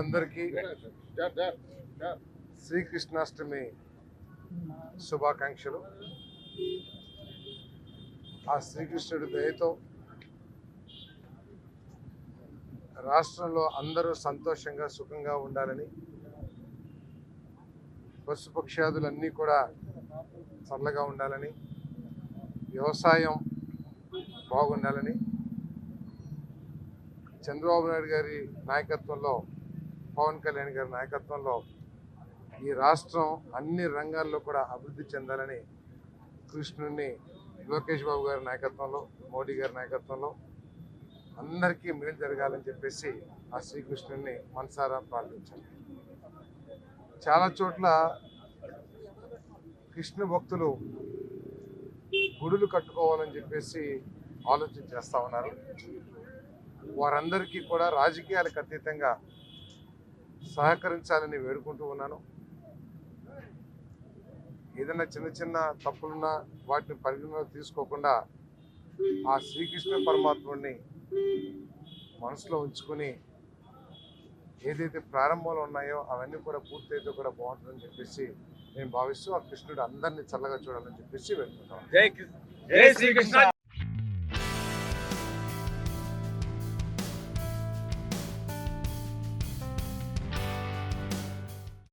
అందరికీ శ్రీకృష్ణాష్టమి శుభాకాంక్షలు. ఆ శ్రీకృష్ణుడి దయతో రాష్ట్రంలో అందరూ సంతోషంగా సుఖంగా ఉండాలని, పశుపక్ష్యాదులన్నీ కూడా చల్లగా ఉండాలని, వ్యవసాయం బాగుండాలని, చంద్రబాబు నాయుడు గారి నాయకత్వంలో, పవన్ కళ్యాణ్ గారి నాయకత్వంలో ఈ రాష్ట్రం అన్ని రంగాల్లో కూడా అభివృద్ధి చెందాలని కృష్ణుడిని లోకేష్ బాబు గారి నాయకత్వంలో, మోడీ గారి నాయకత్వంలో అందరికీ మేలు జరగాలని చెప్పేసి ఆ శ్రీకృష్ణుడిని మనసారా ప్రార్థించాలి. చాలా చోట్ల కృష్ణ భక్తులు గుడులు కట్టుకోవాలని చెప్పేసి ఆలోచన చేస్తూ ఉన్నారు. వారందరికీ కూడా రాజకీయాలకు అతీతంగా సహకరించాలని వేడుకుంటూ ఉన్నాను. ఏదైనా చిన్న చిన్న తప్పులున్నా వాటిని పరిగణలోకి తీసుకోకుండా ఆ శ్రీకృష్ణ పరమాత్ముడిని మనసులో ఉంచుకొని ఏదైతే ప్రారంభంలో ఉన్నాయో అవన్నీ కూడా పూర్తయితే కూడా బాగుంటుందని చెప్పేసి నేను భావిస్తూ ఆ కృష్ణుడు అందరినీ చల్లగా చూడాలని చెప్పేసి వేడుకుంటాను. జై శ్రీకృష్ణ.